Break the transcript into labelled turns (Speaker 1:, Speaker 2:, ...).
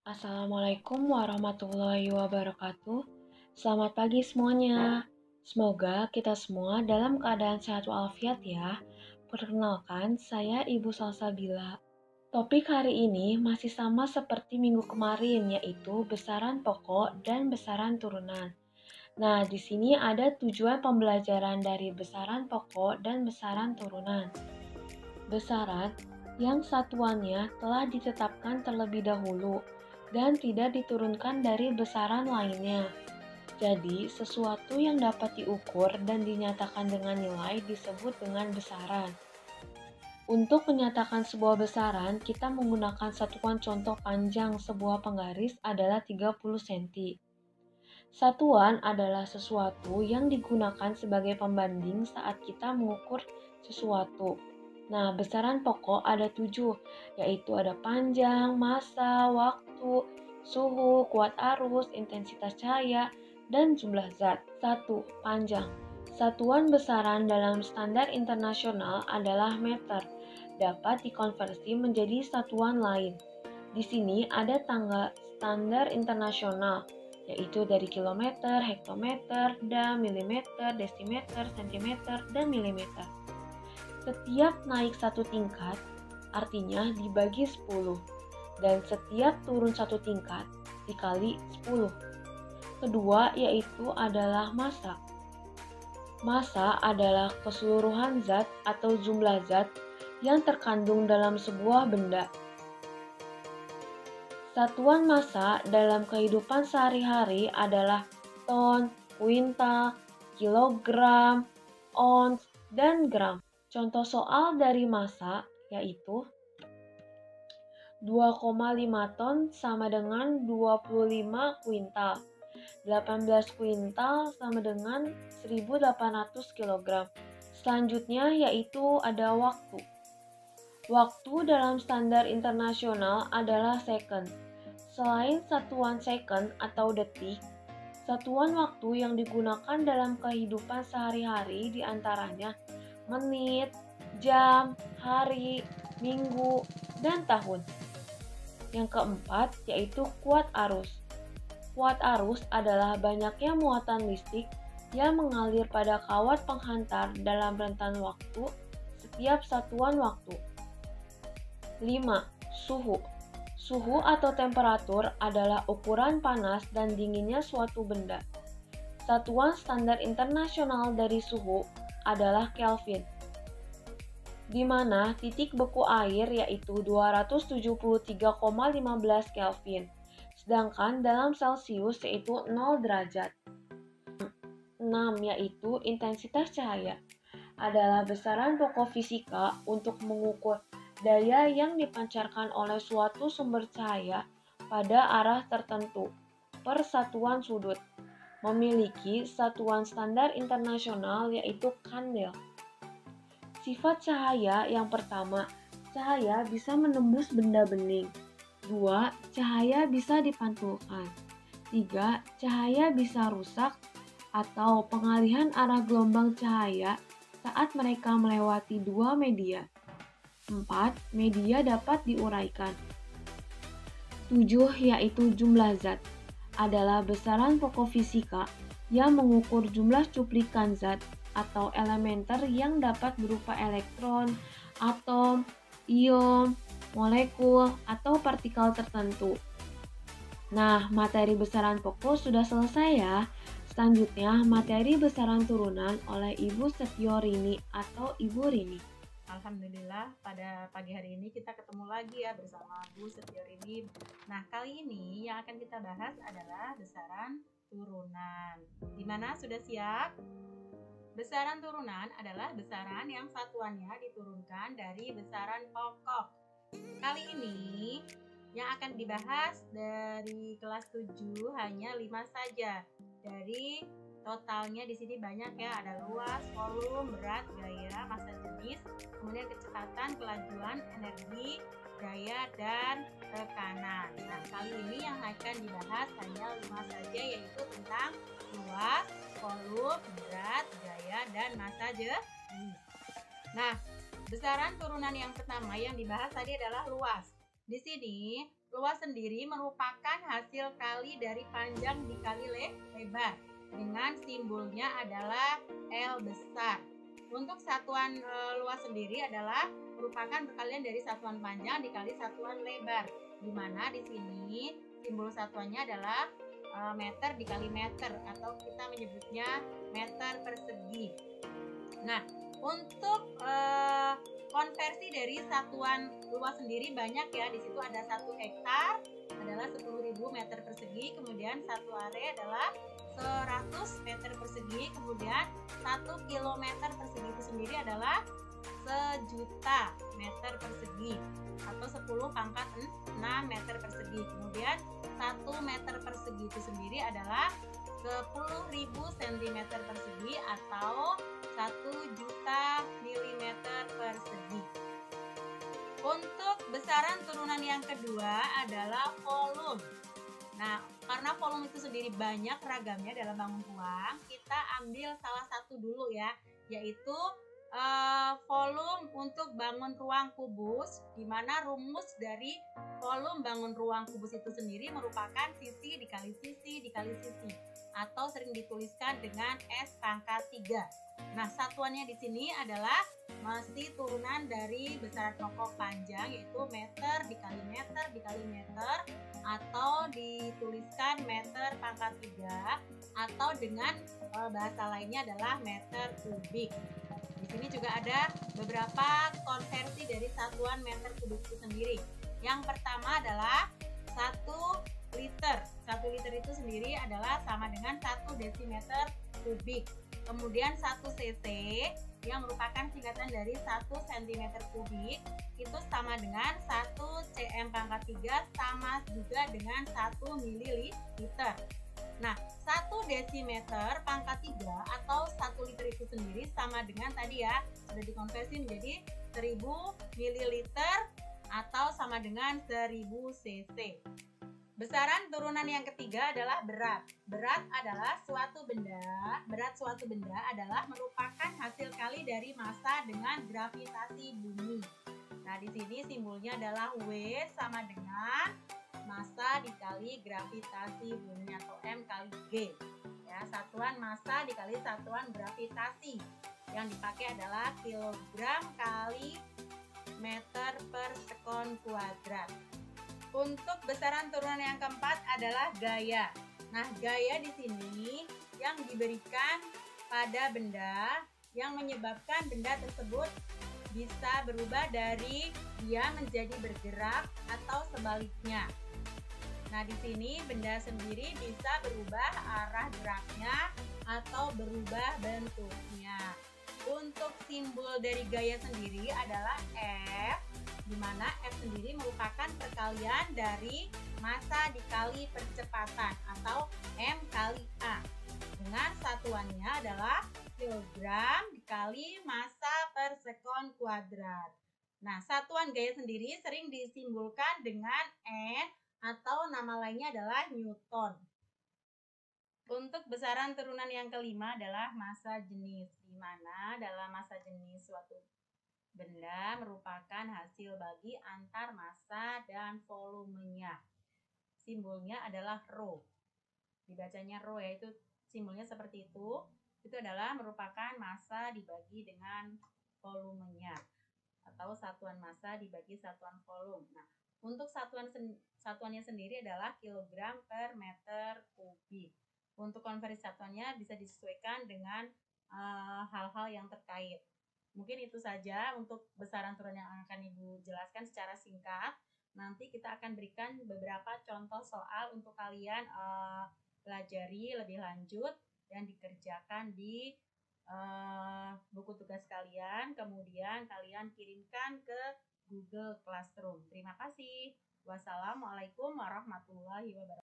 Speaker 1: Assalamualaikum warahmatullahi wabarakatuh. Selamat pagi semuanya. Semoga kita semua dalam keadaan sehat walafiat ya. Perkenalkan, saya Ibu Salsabila. Topik hari ini masih sama seperti minggu kemarin, yaitu besaran pokok dan besaran turunan. Nah, di sini ada tujuan pembelajaran dari besaran pokok dan besaran turunan. Besaran yang satuannya telah ditetapkan terlebih dahulu dan tidak diturunkan dari besaran lainnya. Jadi, sesuatu yang dapat diukur dan dinyatakan dengan nilai disebut dengan besaran. Untuk menyatakan sebuah besaran, kita menggunakan satuan contoh panjang sebuah penggaris adalah 30 cm. Satuan adalah sesuatu yang digunakan sebagai pembanding saat kita mengukur sesuatu. Nah, besaran pokok ada 7, yaitu ada panjang, massa, waktu, suhu, kuat arus, intensitas cahaya, dan jumlah zat. 1. Panjang. Satuan besaran dalam standar internasional adalah meter, dapat dikonversi menjadi satuan lain. Di sini ada tanggal standar internasional, yaitu dari kilometer, hektometer, dam, milimeter, desimeter, sentimeter, dan milimeter. Setiap naik satu tingkat, artinya dibagi 10, dan setiap turun satu tingkat, dikali 10. Kedua yaitu adalah massa. Massa adalah keseluruhan zat atau jumlah zat yang terkandung dalam sebuah benda. Satuan massa dalam kehidupan sehari-hari adalah ton, kuintal, kilogram, ons, dan gram. Contoh soal dari massa yaitu 2,5 ton sama dengan 25 kuintal. 18 kuintal sama dengan 1.800 kg. Selanjutnya yaitu ada waktu. Waktu dalam standar internasional adalah second. Selain satuan second atau detik, satuan waktu yang digunakan dalam kehidupan sehari-hari diantaranya menit, jam, hari, minggu, dan tahun. Yang keempat yaitu kuat arus. Kuat arus adalah banyaknya muatan listrik yang mengalir pada kawat penghantar dalam rentan waktu setiap satuan waktu. 5. Suhu. Suhu atau temperatur adalah ukuran panas dan dinginnya suatu benda. Satuan standar internasional dari suhu adalah Kelvin, di mana titik beku air yaitu 273,15 Kelvin, sedangkan dalam Celcius yaitu 0 derajat. 6 yaitu intensitas cahaya adalah besaran pokok fisika untuk mengukur daya yang dipancarkan oleh suatu sumber cahaya pada arah tertentu per satuan sudut. Memiliki satuan standar internasional yaitu kandel. Sifat cahaya yang pertama, cahaya bisa menembus benda bening. 2. Cahaya bisa dipantulkan. 3. Cahaya bisa rusak atau pengalihan arah gelombang cahaya saat mereka melewati dua media. 4. Media dapat diuraikan. 7. Yaitu jumlah zat adalah besaran pokok fisika yang mengukur jumlah cuplikan zat atau elementer yang dapat berupa elektron, atom, ion, molekul, atau partikel tertentu. Nah, materi besaran pokok sudah selesai ya. Selanjutnya, materi besaran turunan oleh Ibu Setiorini atau Ibu Rini.
Speaker 2: Alhamdulillah pada pagi hari ini kita ketemu lagi ya bersama Bu Setiorini. Nah, kali ini yang akan kita bahas adalah besaran turunan. Gimana, sudah siap? Besaran turunan adalah besaran yang satuannya diturunkan dari besaran pokok. Kali ini yang akan dibahas dari kelas 7 hanya 5 saja. Dari totalnya di sini banyak ya, ada luas, volume, berat, gaya, massa jenis, kemudian kecepatan, kelajuan, energi, daya, dan tekanan. Nah, kali ini yang akan dibahas hanya 5 saja, yaitu tentang luas, volume, berat, gaya, dan massa jenis. Nah, besaran turunan yang pertama yang dibahas tadi adalah luas. Di sini Luas sendiri merupakan hasil kali dari panjang dikali lebar dengan simbolnya adalah L besar. Untuk satuan luas sendiri adalah merupakan perkalian dari satuan panjang dikali satuan lebar, di mana di sini simbol satuannya adalah meter dikali meter atau kita menyebutnya meter persegi. Nah, untuk konversi dari satuan luas sendiri banyak ya. Di situ ada 1 hektar adalah 10.000 meter persegi, kemudian 1 area adalah 100 meter persegi, kemudian 1 kilometer persegi itu sendiri adalah 1.000.000 meter persegi atau 10 pangkat 6 meter persegi. Kemudian 1 meter persegi itu sendiri adalah 10.000 cm persegi atau 1.000.000 mm persegi. Untuk besaran turunan yang kedua adalah volume. Nah, karena volume itu sendiri banyak ragamnya dalam bangun ruang, kita ambil salah satu dulu ya, yaitu volume untuk bangun ruang kubus, di mana rumus dari volume bangun ruang kubus itu sendiri merupakan sisi dikali sisi dikali sisi, atau sering dituliskan dengan S pangkat 3. Nah, satuannya di sini adalah masih turunan dari besaran pokok panjang, yaitu meter dikali meter dikali meter, atau dituliskan meter pangkat 3, atau dengan bahasa lainnya adalah meter kubik. Di sini juga ada beberapa konversi dari satuan meter kubik itu sendiri. Yang pertama adalah 1 liter. 1 liter itu sendiri adalah sama dengan 1 desimeter kubik. Kemudian 1 cc yang merupakan singkatan dari 1 cm kubik itu sama dengan 1 cm pangkat 3 sama juga dengan 1 ml. Nah, 1 desimeter pangkat 3 atau 1 liter itu sendiri sama dengan tadi ya, sudah dikonversi menjadi 1000 ml atau sama dengan 1000 cc. Besaran turunan yang ketiga adalah berat. Berat adalah berat suatu benda adalah merupakan hasil kali dari massa dengan gravitasi bumi. Nah, di sini simbolnya adalah W sama dengan massa dikali gravitasi bumi atau M kali G. Ya, satuan massa dikali satuan gravitasi. Yang dipakai adalah kilogram kali meter per sekon kuadrat. Untuk besaran turunan yang keempat adalah gaya. Nah, gaya di sini yang diberikan pada benda yang menyebabkan benda tersebut bisa berubah dari dia menjadi bergerak atau sebaliknya. Nah, di sini benda sendiri bisa berubah arah geraknya atau berubah bentuknya. Untuk simbol dari gaya sendiri adalah F, di mana F sendiri merupakan perkalian dari massa dikali percepatan atau M kali A. Dengan satuannya adalah kilogram dikali massa per sekon kuadrat. Nah, satuan gaya sendiri sering disimbolkan dengan N atau nama lainnya adalah Newton. Untuk besaran turunan yang kelima adalah massa jenis, di mana dalam massa jenis suatu benda merupakan hasil bagi antar massa dan volumenya. Simbolnya adalah rho. Dibacanya rho, yaitu simbolnya seperti itu. Itu adalah merupakan massa dibagi dengan volumenya atau satuan massa dibagi satuan volume. Nah, untuk satuannya sendiri adalah kilogram per meter kubik. Untuk konversi satuannya bisa disesuaikan dengan hal-hal yang terkait. Mungkin itu saja untuk besaran turunan yang akan Ibu jelaskan secara singkat. Nanti kita akan berikan beberapa contoh soal untuk kalian pelajari lebih lanjut dan dikerjakan di buku tugas kalian. Kemudian kalian kirimkan ke Google Classroom. Terima kasih. Wassalamualaikum warahmatullahi wabarakatuh.